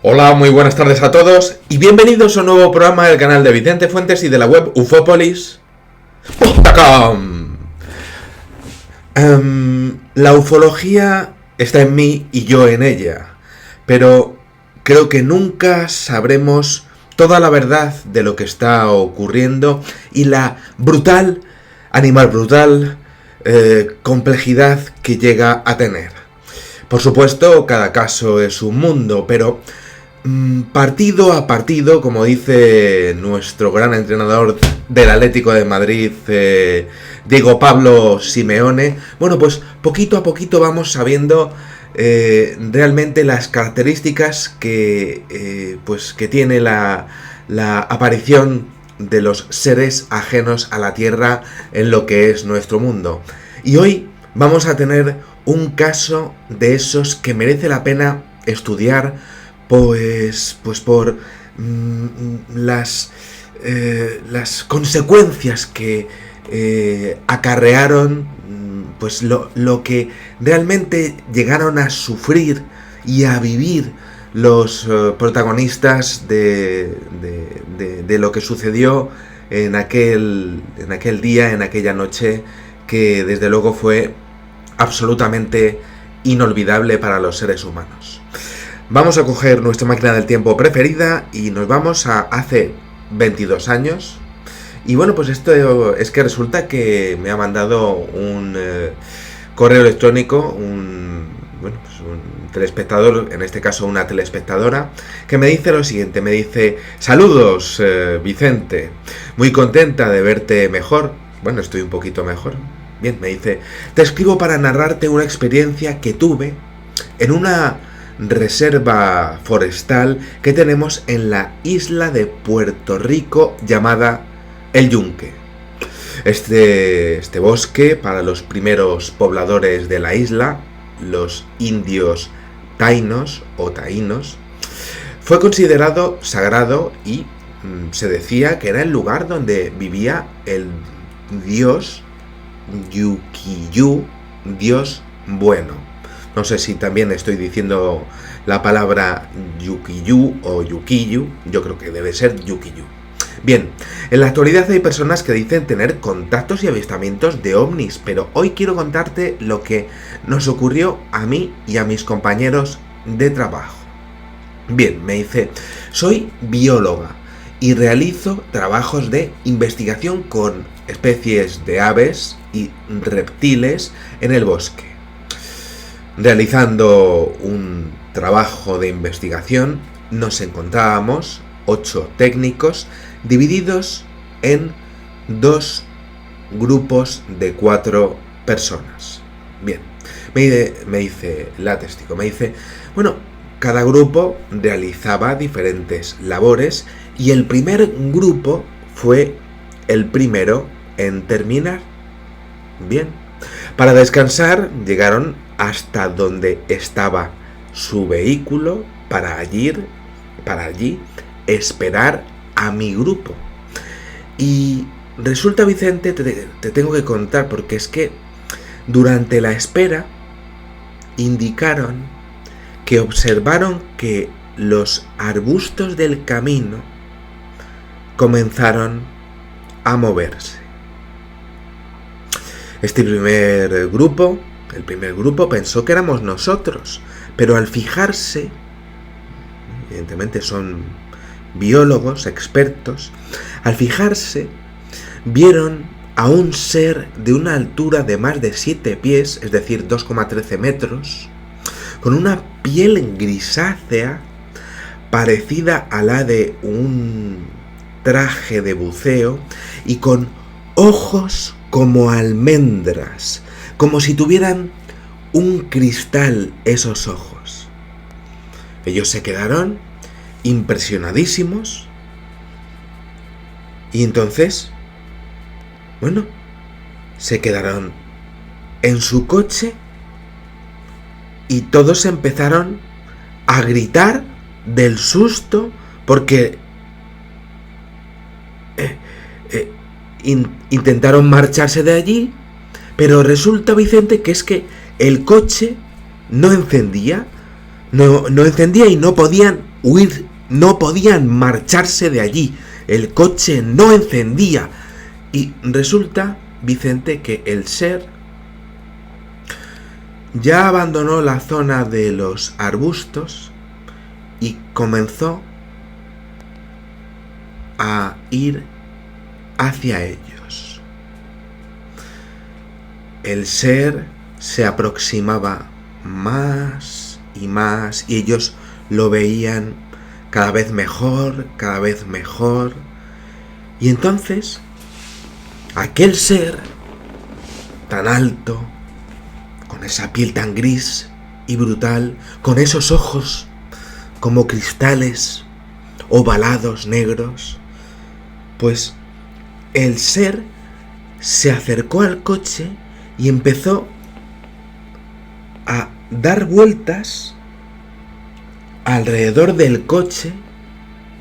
Hola, muy buenas tardes a todos y bienvenidos a un nuevo programa del canal de Vicente Fuentes y de la web ufopolis.com. La ufología está en mí y yo en ella, pero creo que nunca sabremos toda la verdad de lo que está ocurriendo y la brutal, complejidad que llega a tener. Por supuesto, cada caso es un mundo, pero partido a partido, como dice nuestro gran entrenador del Atlético de Madrid, Diego Pablo Simeone, bueno, pues poquito a poquito vamos sabiendo realmente las características que tiene la aparición de los seres ajenos a la Tierra en lo que es nuestro mundo. Y hoy vamos a tener un caso de esos que merece la pena estudiar, pues por las consecuencias que acarrearon, pues lo que realmente llegaron a sufrir y a vivir los protagonistas de lo que sucedió en aquel día, en aquella noche, que desde luego fue absolutamente inolvidable para los seres humanos. Vamos a coger nuestra máquina del tiempo preferida y nos vamos a hace 22 años. Y bueno, pues esto es que resulta que me ha mandado un correo electrónico, un telespectador, en este caso una telespectadora, que me dice lo siguiente, me dice: saludos, Vicente, muy contenta de verte mejor. Bueno, estoy un poquito mejor. Bien, me dice: te escribo para narrarte una experiencia que tuve en una reserva forestal que tenemos en la isla de Puerto Rico llamada El Yunque. Este bosque, para los primeros pobladores de la isla, los indios taínos o taínos, fue considerado sagrado y se decía que era el lugar donde vivía el dios Yukiyu, dios bueno. No sé si también estoy diciendo la palabra Yukiyu o Yukiyu, yo creo que debe ser Yukiyu. Bien, en la actualidad hay personas que dicen tener contactos y avistamientos de ovnis, pero hoy quiero contarte lo que nos ocurrió a mí y a mis compañeros de trabajo. Bien, me dice: soy bióloga y realizo trabajos de investigación con especies de aves y reptiles en el bosque. Realizando un trabajo de investigación, nos encontrábamos 8 técnicos divididos en 2 grupos de 4 personas. Bien, me dice la testigo, me dice, bueno, cada grupo realizaba diferentes labores y el primer grupo fue el primero en terminar. Bien, para descansar llegaron hasta donde estaba su vehículo para allí esperar a mi grupo. Y resulta, Vicente, te tengo que contar, porque es que durante la espera indicaron que observaron que los arbustos del camino comenzaron a moverse. El primer grupo pensó que éramos nosotros, pero al fijarse, evidentemente son biólogos, expertos, al fijarse vieron a un ser de una altura de más de 7 pies, es decir, 2,13 metros, con una piel grisácea parecida a la de un traje de buceo y con ojos como almendras, como si tuvieran un cristal esos ojos. Ellos se quedaron impresionadísimos y entonces, bueno, se quedaron en su coche y todos empezaron a gritar del susto porque intentaron marcharse de allí, pero resulta, Vicente, que es que el coche no encendía y no podían huir, no podían marcharse de allí. El coche no encendía. Y resulta, Vicente, que el ser ya abandonó la zona de los arbustos y comenzó a ir hacia ellos. El ser se aproximaba más y más y ellos lo veían cada vez mejor, cada vez mejor. Y entonces, aquel ser tan alto, con esa piel tan gris y brutal, con esos ojos como cristales ovalados, negros, pues el ser se acercó al coche y empezó a dar vueltas alrededor del coche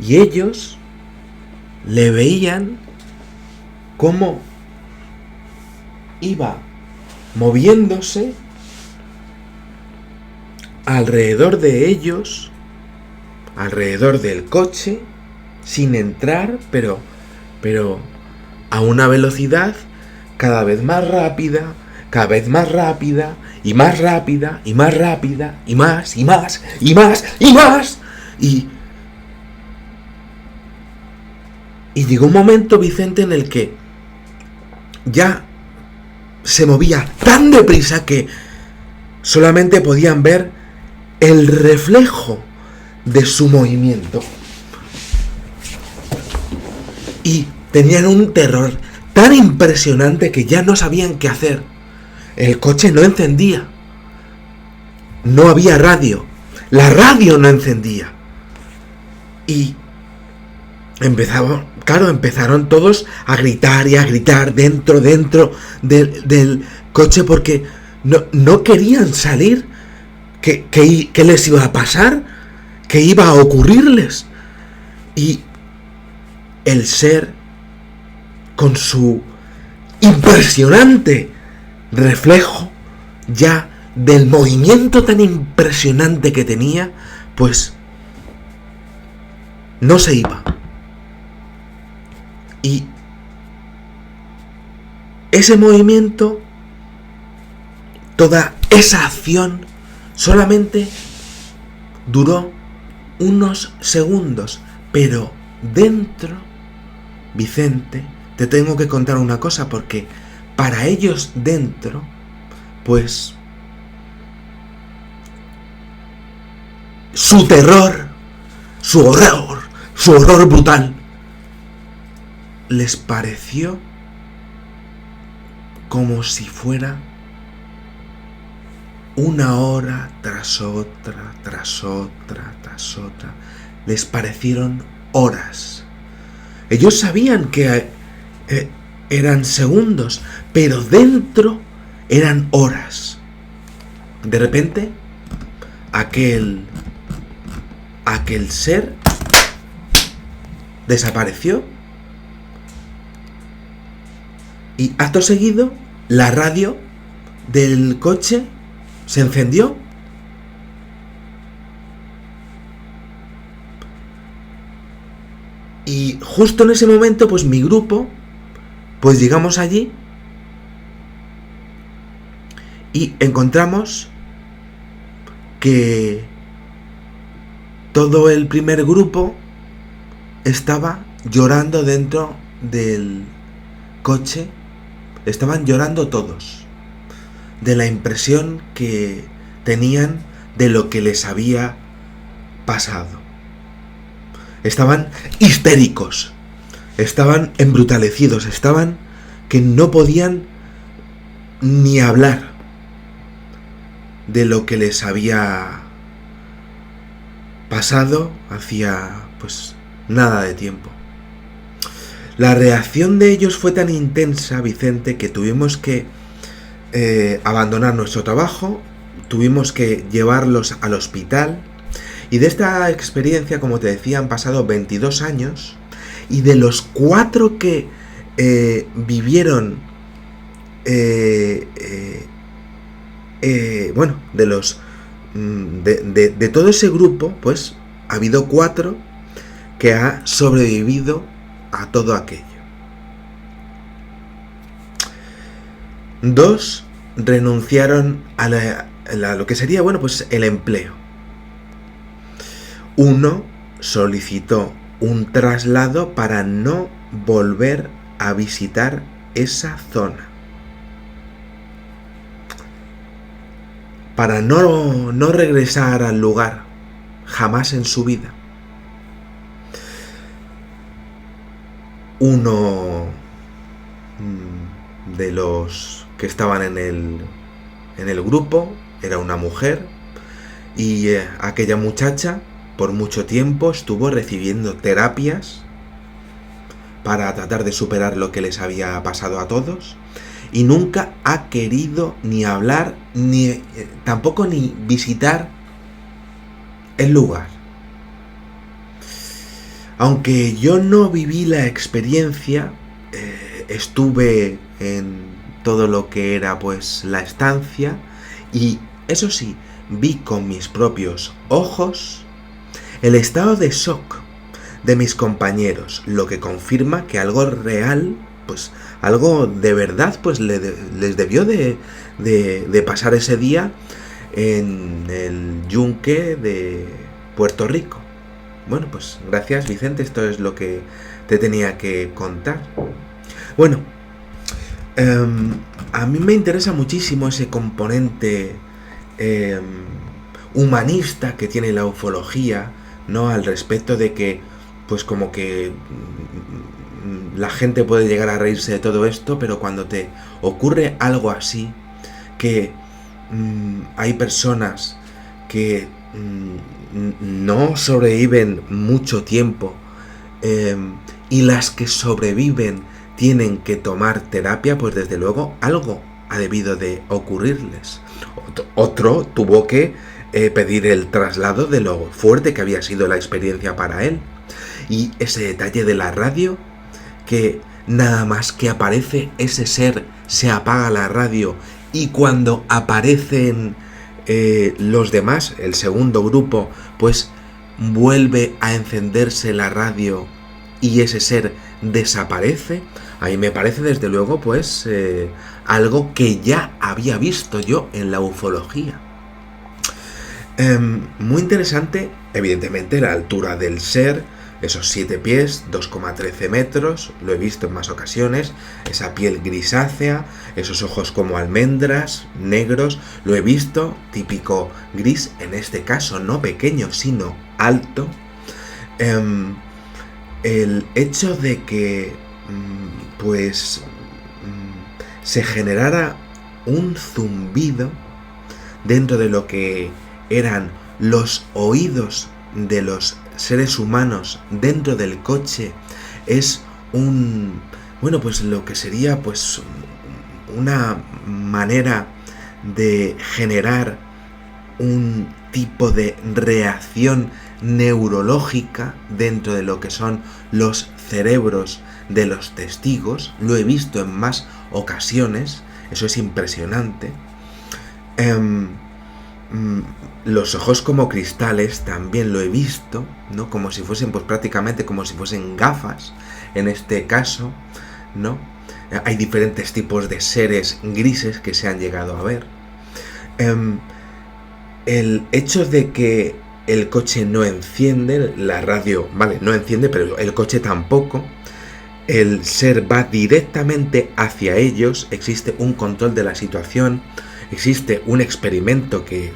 y ellos le veían cómo iba moviéndose alrededor de ellos, alrededor del coche, sin entrar, pero a una velocidad cada vez más rápida, cada vez más rápida, y más rápida, y más rápida, y más, y más, y más, y más. Y llegó un momento, Vicente, en el que ya se movía tan deprisa que solamente podían ver el reflejo de su movimiento. Y tenían un terror tan impresionante que ya no sabían qué hacer. El coche no encendía. No había radio. La radio no encendía. Y empezaron todos a gritar y a gritar dentro del coche porque no querían salir. ¿Qué les iba a pasar? ¿Qué iba a ocurrirles? Y el ser, con su impresionante reflejo ya del movimiento tan impresionante que tenía, pues no se iba. Y ese movimiento, toda esa acción, solamente duró unos segundos, pero dentro, Vicente, te tengo que contar una cosa, porque para ellos dentro, pues su terror, su horror brutal, les pareció como si fuera una hora tras otra, tras otra, tras otra. Les parecieron horas. Ellos sabían que eran segundos, pero dentro eran horas. De repente, aquel ser desapareció y acto seguido la radio del coche se encendió. Y justo en ese momento, pues mi grupo, pues llegamos allí y encontramos que todo el primer grupo estaba llorando dentro del coche. Estaban llorando todos de la impresión que tenían de lo que les había pasado. Estaban histéricos, estaban embrutecidos, estaban que no podían ni hablar de lo que les había pasado hacía pues nada de tiempo. La reacción de ellos fue tan intensa, Vicente, que tuvimos que abandonar nuestro trabajo, tuvimos que llevarlos al hospital. Y de esta experiencia, como te decía, han pasado 22 años. Y de los 4 que vivieron, bueno, de todo ese grupo, pues ha habido 4 que ha sobrevivido a todo aquello. 2 renunciaron a lo que sería, bueno, pues el empleo. 1 solicitó un traslado para no volver a visitar esa zona. Para no regresar al lugar jamás en su vida. 1 de los que estaban en el grupo era una mujer y aquella muchacha por mucho tiempo estuvo recibiendo terapias para tratar de superar lo que les había pasado a todos y nunca ha querido ni hablar ni tampoco ni visitar el lugar. Aunque yo no viví la experiencia, estuve en todo lo que era pues la estancia y eso sí, vi con mis propios ojos el estado de shock de mis compañeros, lo que confirma que algo real, pues algo de verdad pues les debió de pasar ese día en el yunque de Puerto Rico. Bueno, pues gracias Vicente, esto es lo que te tenía que contar. Bueno, a mí me interesa muchísimo ese componente humanista que tiene la ufología, ¿no? Al respecto de que, pues como que la gente puede llegar a reírse de todo esto, pero cuando te ocurre algo así, que hay personas que no sobreviven mucho tiempo y las que sobreviven tienen que tomar terapia, pues desde luego algo ha debido de ocurrirles. Otro tuvo que pedir el traslado de lo fuerte que había sido la experiencia para él. Y ese detalle de la radio, que nada más que aparece ese ser, se apaga la radio y cuando aparecen los demás, el segundo grupo, pues vuelve a encenderse la radio y ese ser desaparece. Ahí me parece desde luego pues algo que ya había visto yo en la ufología. Muy interesante, evidentemente, la altura del ser, esos 7 pies, 2,13 metros, lo he visto en más ocasiones, esa piel grisácea, esos ojos como almendras, negros, lo he visto, típico gris, en este caso no pequeño, sino alto. El hecho de que se generara un zumbido dentro de lo que eran los oídos de los seres humanos dentro del coche es pues lo que sería pues una manera de generar un tipo de reacción neurológica dentro de lo que son los cerebros de los testigos. Lo he visto en más ocasiones, eso es impresionante. Los ojos como cristales también lo he visto, ¿no? Como si fuesen, pues prácticamente como si fuesen gafas, en este caso, ¿no? Hay diferentes tipos de seres grises que se han llegado a ver. El hecho de que el coche no enciende, la radio, vale, no enciende, pero el coche tampoco, el ser va directamente hacia ellos, existe un control de la situación, existe un experimento que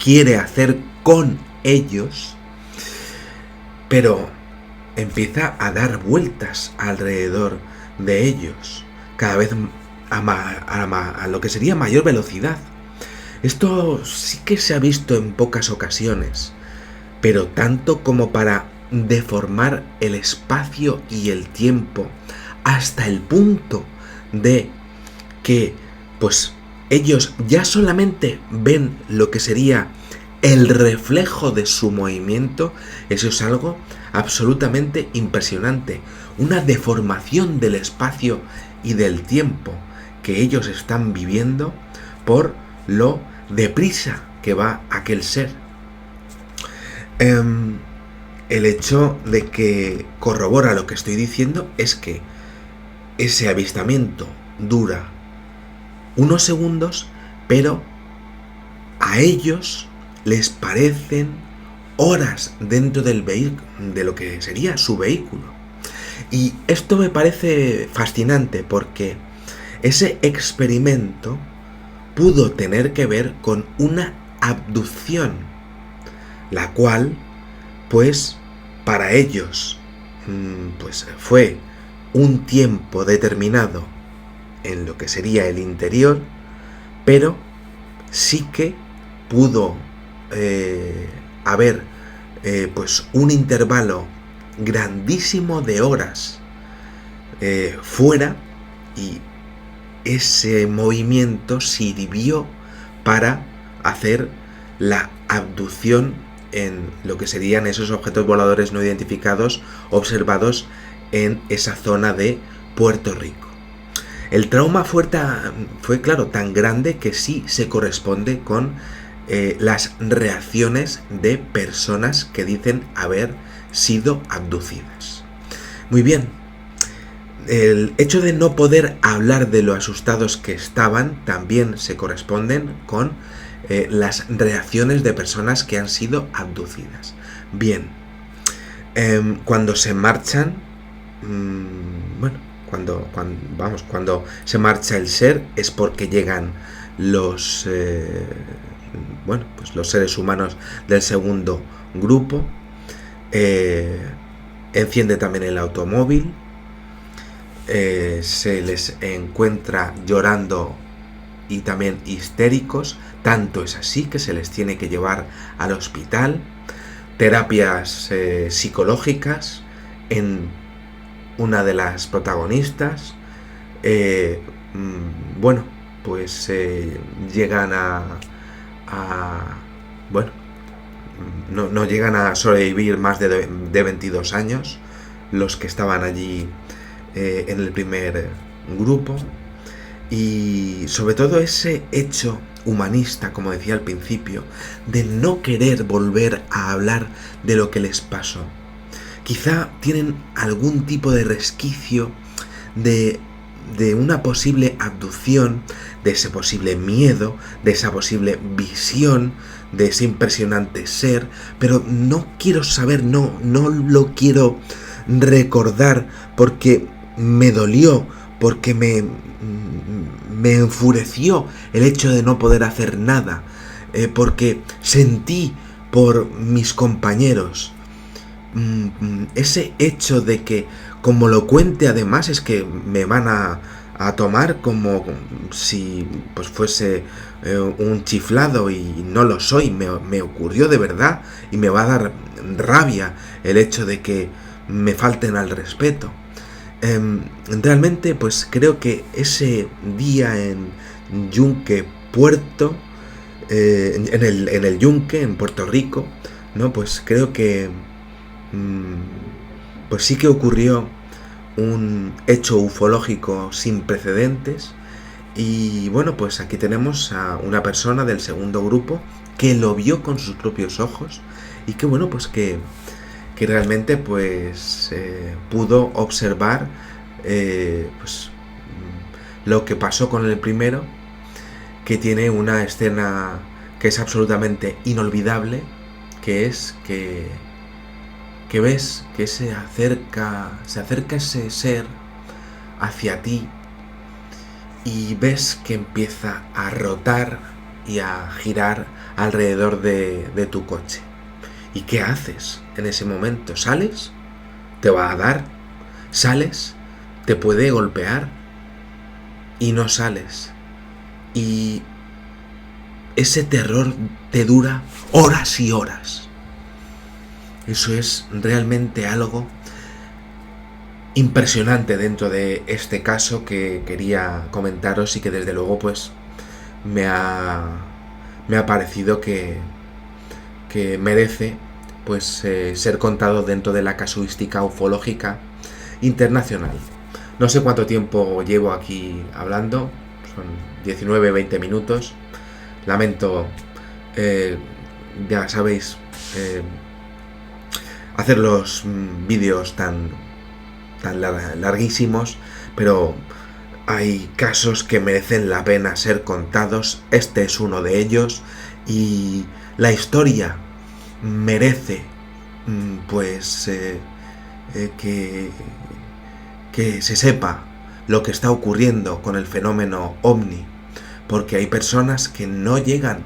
quiere hacer con ellos, pero empieza a dar vueltas alrededor de ellos, cada vez a lo que sería mayor velocidad. Esto sí que se ha visto en pocas ocasiones, pero tanto como para deformar el espacio y el tiempo hasta el punto de que, pues, ellos ya solamente ven lo que sería el reflejo de su movimiento. Eso es algo absolutamente impresionante. Una deformación del espacio y del tiempo que ellos están viviendo por lo deprisa que va aquel ser. Em, el hecho de que corrobora lo que estoy diciendo es que ese avistamiento dura unos segundos, pero a ellos les parecen horas dentro del vehículo, de lo que sería su vehículo. Y esto me parece fascinante porque ese experimento pudo tener que ver con una abducción, la cual, pues, para ellos, pues fue un tiempo determinado en lo que sería el interior, pero sí que pudo haber pues un intervalo grandísimo de horas fuera, y ese movimiento sirvió para hacer la abducción en lo que serían esos objetos voladores no identificados observados en esa zona de Puerto Rico. El trauma fue claro, tan grande que sí se corresponde con las reacciones de personas que dicen haber sido abducidas. Muy bien, el hecho de no poder hablar de lo asustados que estaban también se corresponden con las reacciones de personas que han sido abducidas. Bien, cuando se marchan, cuando se marcha el ser es porque llegan los los seres humanos del segundo grupo. Enciende también el automóvil. Se les encuentra llorando y también histéricos. Tanto es así que se les tiene que llevar al hospital. Terapias psicológicas en una de las protagonistas. Llegan no llegan a sobrevivir más de 22 años los que estaban allí en el primer grupo. Y sobre todo ese hecho humanista, como decía al principio, de no querer volver a hablar de lo que les pasó. Quizá tienen algún tipo de resquicio de una posible abducción, de ese posible miedo, de esa posible visión, de ese impresionante ser, pero no quiero saber, no lo quiero recordar porque me dolió, porque me enfureció el hecho de no poder hacer nada, porque sentí por mis compañeros ese hecho de que, como lo cuente además, es que me van a tomar como si pues fuese un chiflado, y no lo soy, me ocurrió de verdad, y me va a dar rabia el hecho de que me falten al respeto. Realmente pues creo que ese día en Yunque, en el Yunque, en Puerto Rico, ¿no? Pues creo que pues sí que ocurrió un hecho ufológico sin precedentes. Y bueno, pues aquí tenemos a una persona del segundo grupo que lo vio con sus propios ojos, y que bueno, pues que realmente pues pudo observar lo que pasó con el primero, que tiene una escena que es absolutamente inolvidable, que es que ves que se acerca ese ser hacia ti, y ves que empieza a rotar y a girar alrededor de tu coche. ¿Y qué haces en ese momento? ¿Sales? ¿Te va a dar? ¿Sales? ¿Te puede golpear? Y no sales. Y ese terror te dura horas y horas. Eso es realmente algo impresionante dentro de este caso que quería comentaros, y que desde luego pues me ha parecido que merece pues ser contado dentro de la casuística ufológica internacional. No sé cuánto tiempo llevo aquí hablando, son 19-20 minutos. Lamento, ya sabéis, hacer los vídeos tan larguísimos, pero hay casos que merecen la pena ser contados. Este es uno de ellos y la historia merece pues que se sepa lo que está ocurriendo con el fenómeno OVNI, porque hay personas que no llegan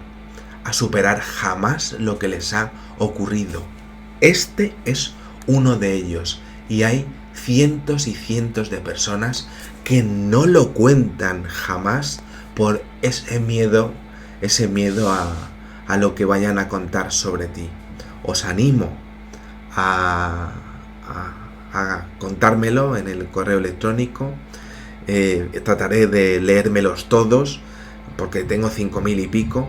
a superar jamás lo que les ha ocurrido. Este es uno de ellos y hay cientos y cientos de personas que no lo cuentan jamás por ese miedo a lo que vayan a contar sobre ti. Os animo a contármelo en el correo electrónico. Trataré de leérmelos todos porque tengo 5000 y pico,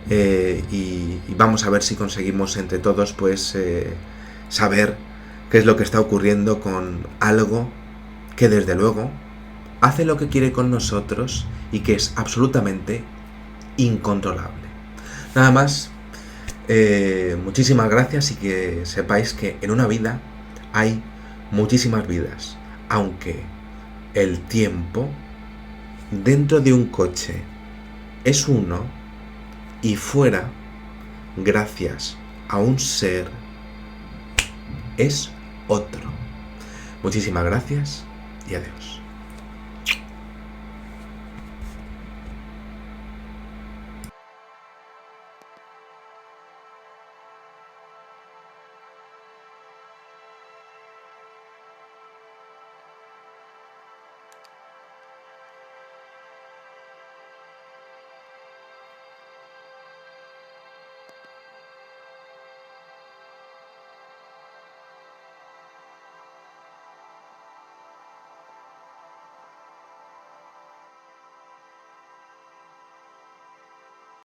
y vamos a ver si conseguimos entre todos pues saber qué es lo que está ocurriendo con algo que desde luego hace lo que quiere con nosotros y que es absolutamente incontrolable. Nada más, muchísimas gracias y que sepáis que en una vida hay muchísimas vidas, aunque el tiempo dentro de un coche es uno y fuera, gracias a un ser, es otro. Muchísimas gracias y adiós.